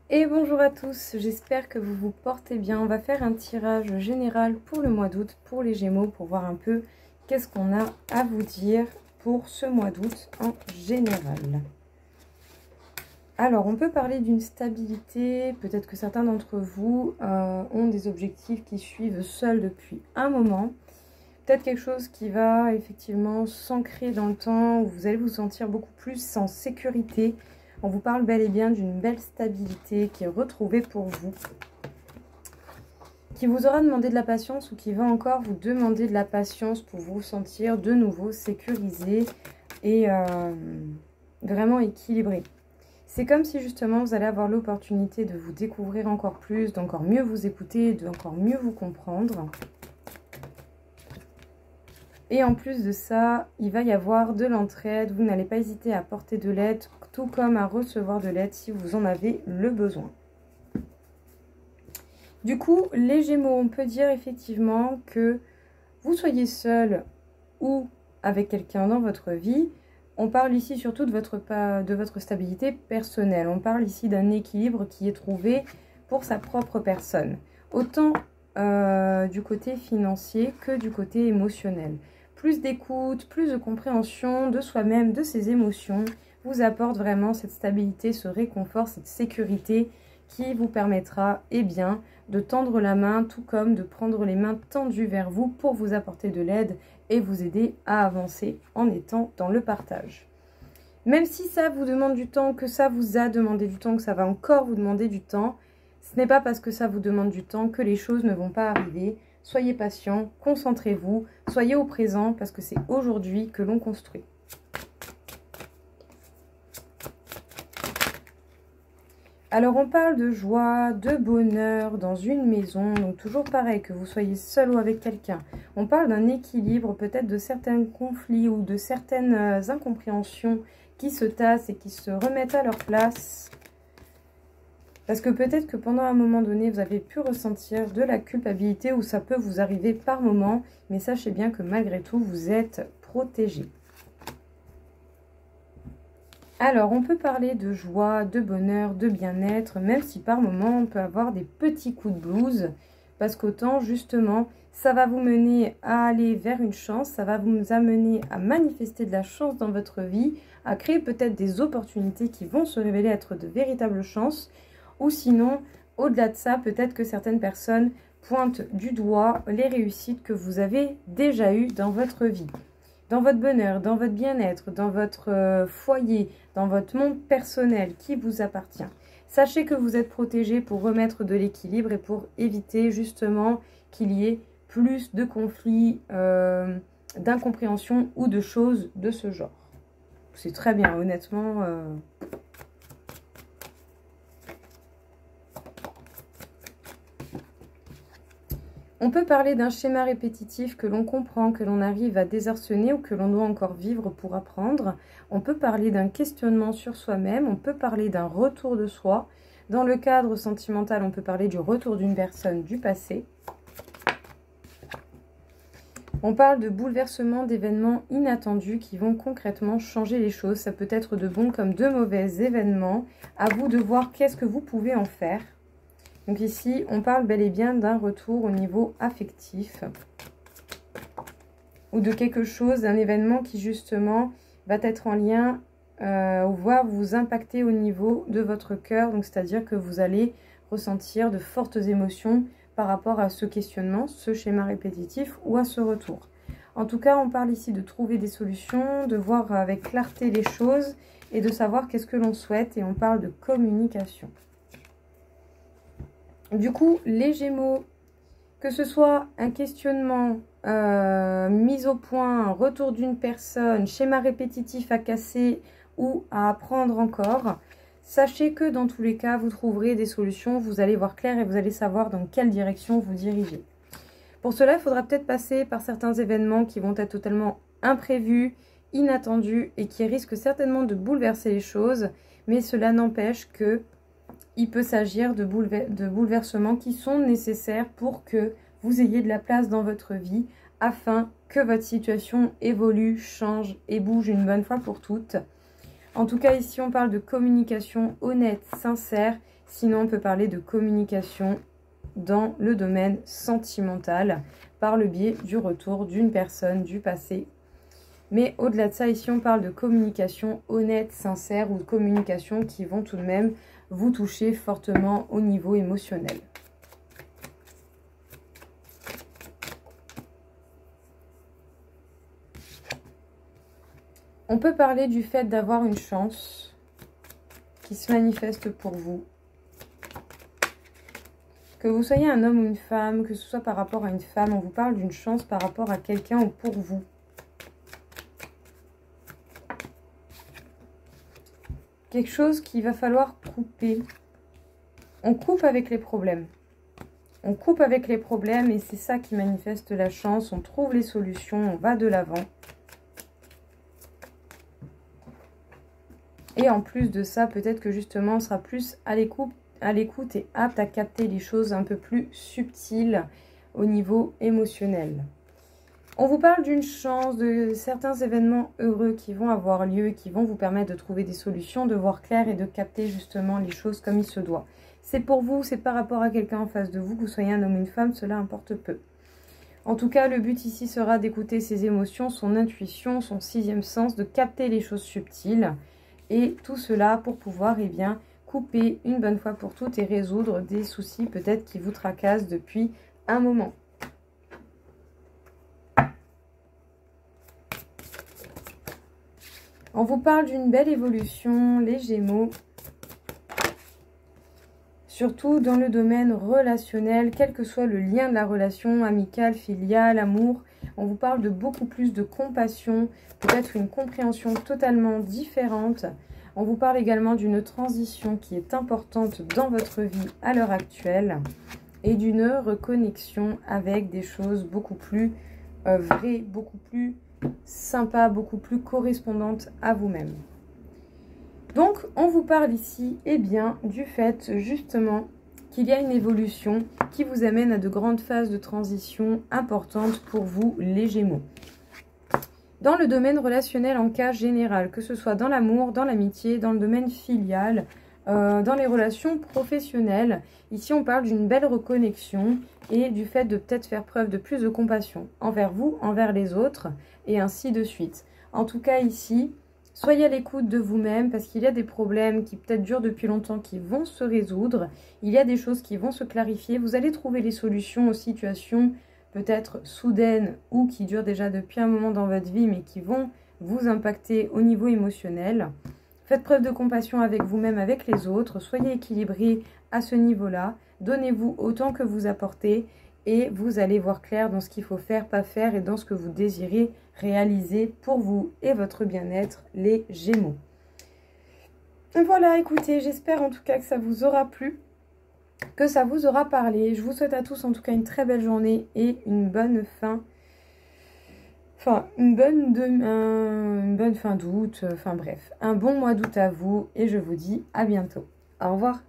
Et bonjour à tous, j'espère que vous vous portez bien. On va faire un tirage général pour le mois d'août, pour les Gémeaux, pour voir un peu qu'est-ce qu'on a à vous dire pour ce mois d'août en général. Alors, on peut parler d'une stabilité, peut-être que certains d'entre vous ont des objectifs qui suivent seuls depuis un moment. Peut-être quelque chose qui va effectivement s'ancrer dans le temps, où vous allez vous sentir beaucoup plus en sécurité. On vous parle bel et bien d'une belle stabilité qui est retrouvée pour vous, qui vous aura demandé de la patience ou qui va encore vous demander de la patience pour vous sentir de nouveau sécurisé et vraiment équilibré. C'est comme si justement vous allez avoir l'opportunité de vous découvrir encore plus, d'encore mieux vous écouter, d'encore mieux vous comprendre. Et en plus de ça, il va y avoir de l'entraide. Vous n'allez pas hésiter à apporter de l'aide, tout comme à recevoir de l'aide si vous en avez le besoin. Du coup, les Gémeaux, on peut dire effectivement que vous soyez seul ou avec quelqu'un dans votre vie. On parle ici surtout de votre stabilité personnelle. On parle ici d'un équilibre qui est trouvé pour sa propre personne. Autant du côté financier que du côté émotionnel. Plus d'écoute, plus de compréhension de soi-même, de ses émotions, vous apporte vraiment cette stabilité, ce réconfort, cette sécurité qui vous permettra de tendre la main, tout comme de prendre les mains tendues vers vous pour vous apporter de l'aide et vous aider à avancer en étant dans le partage. Même si ça vous demande du temps, que ça vous a demandé du temps, que ça va encore vous demander du temps, ce n'est pas parce que ça vous demande du temps que les choses ne vont pas arriver. Soyez patient, concentrez-vous, soyez au présent parce que c'est aujourd'hui que l'on construit. Alors on parle de joie, de bonheur dans une maison, donc toujours pareil, que vous soyez seul ou avec quelqu'un. On parle d'un équilibre, peut-être de certains conflits ou de certaines incompréhensions qui se tassent et qui se remettent à leur place. Parce que peut-être que pendant un moment donné, vous avez pu ressentir de la culpabilité ou ça peut vous arriver par moment. Mais sachez bien que malgré tout, vous êtes protégé. Alors, on peut parler de joie, de bonheur, de bien-être, même si par moment, on peut avoir des petits coups de blues. Parce qu'autant, justement, ça va vous mener à aller vers une chance, ça va vous amener à manifester de la chance dans votre vie, à créer peut-être des opportunités qui vont se révéler être de véritables chances. Ou sinon, au-delà de ça, peut-être que certaines personnes pointent du doigt les réussites que vous avez déjà eues dans votre vie. Dans votre bonheur, dans votre bien-être, dans votre foyer, dans votre monde personnel qui vous appartient. Sachez que vous êtes protégé pour remettre de l'équilibre et pour éviter justement qu'il y ait plus de conflits, d'incompréhension ou de choses de ce genre. C'est très bien, honnêtement. On peut parler d'un schéma répétitif que l'on comprend, que l'on arrive à désarçonner ou que l'on doit encore vivre pour apprendre. On peut parler d'un questionnement sur soi-même, on peut parler d'un retour de soi. Dans le cadre sentimental, on peut parler du retour d'une personne du passé. On parle de bouleversements, d'événements inattendus qui vont concrètement changer les choses. Ça peut être de bons comme de mauvais événements. À vous de voir qu'est-ce que vous pouvez en faire. Donc ici, on parle bel et bien d'un retour au niveau affectif ou de quelque chose, d'un événement qui justement va être en lien ou va vous impacter au niveau de votre cœur. Donc c'est-à-dire que vous allez ressentir de fortes émotions par rapport à ce questionnement, ce schéma répétitif ou à ce retour. En tout cas, on parle ici de trouver des solutions, de voir avec clarté les choses et de savoir qu'est-ce que l'on souhaite. Et on parle de communication. Du coup, les Gémeaux, que ce soit un questionnement, mise au point, un retour d'une personne, schéma répétitif à casser ou à apprendre encore, sachez que dans tous les cas, vous trouverez des solutions, vous allez voir clair et vous allez savoir dans quelle direction vous dirigez. Pour cela, il faudra peut-être passer par certains événements qui vont être totalement imprévus, inattendus et qui risquent certainement de bouleverser les choses, mais cela n'empêche que il peut s'agir de bouleversements qui sont nécessaires pour que vous ayez de la place dans votre vie afin que votre situation évolue, change et bouge une bonne fois pour toutes. En tout cas, ici, on parle de communication honnête, sincère, Sinon, on peut parler de communication dans le domaine sentimental par le biais du retour d'une personne du passé. Mais au-delà de ça, ici, on parle de communication honnête, sincère ou de communication qui vont tout de même vous toucher fortement au niveau émotionnel. On peut parler du fait d'avoir une chance qui se manifeste pour vous. Que vous soyez un homme ou une femme, que ce soit par rapport à une femme, on vous parle d'une chance par rapport à quelqu'un ou pour vous. Quelque chose qu'il va falloir couper. On coupe avec les problèmes. On coupe avec les problèmes et c'est ça qui manifeste la chance. On trouve les solutions, on va de l'avant. Et en plus de ça, peut-être que justement, on sera plus à l'écoute et apte à capter les choses un peu plus subtiles au niveau émotionnel. On vous parle d'une chance, de certains événements heureux qui vont avoir lieu, qui vont vous permettre de trouver des solutions, de voir clair et de capter justement les choses comme il se doit. C'est pour vous, c'est par rapport à quelqu'un en face de vous, que vous soyez un homme ou une femme, cela importe peu. En tout cas, le but ici sera d'écouter ses émotions, son intuition, son sixième sens, de capter les choses subtiles. Et tout cela pour pouvoir, eh bien, couper une bonne fois pour toutes et résoudre des soucis peut-être qui vous tracassent depuis un moment. On vous parle d'une belle évolution, les Gémeaux. Surtout dans le domaine relationnel, quel que soit le lien de la relation, amicale, filiale, amour. On vous parle de beaucoup plus de compassion, peut-être une compréhension totalement différente. On vous parle également d'une transition qui est importante dans votre vie à l'heure actuelle et d'une reconnexion avec des choses beaucoup plus vraies, beaucoup plus sympas, beaucoup plus correspondantes à vous-même. Donc, on vous parle ici, eh bien, du fait justement qu'il y a une évolution qui vous amène à de grandes phases de transition importantes pour vous, les Gémeaux. Dans le domaine relationnel en cas général, que ce soit dans l'amour, dans l'amitié, dans le domaine filial, dans les relations professionnelles, ici on parle d'une belle reconnexion et du fait de peut-être faire preuve de plus de compassion envers vous, envers les autres et ainsi de suite. En tout cas ici, soyez à l'écoute de vous-même parce qu'il y a des problèmes qui peut-être durent depuis longtemps qui vont se résoudre. Il y a des choses qui vont se clarifier. Vous allez trouver les solutions aux situations peut-être soudaines ou qui durent déjà depuis un moment dans votre vie mais qui vont vous impacter au niveau émotionnel. Faites preuve de compassion avec vous-même, avec les autres. Soyez équilibrés à ce niveau-là. Donnez-vous autant que vous apportez et vous allez voir clair dans ce qu'il faut faire, pas faire et dans ce que vous désirez réaliser pour vous et votre bien-être, les Gémeaux. Voilà, écoutez, j'espère en tout cas que ça vous aura plu, que ça vous aura parlé. Je vous souhaite à tous en tout cas une très belle journée et une bonne fin. Une bonne fin d'août, enfin bref, un bon mois d'août à vous et je vous dis à bientôt. Au revoir.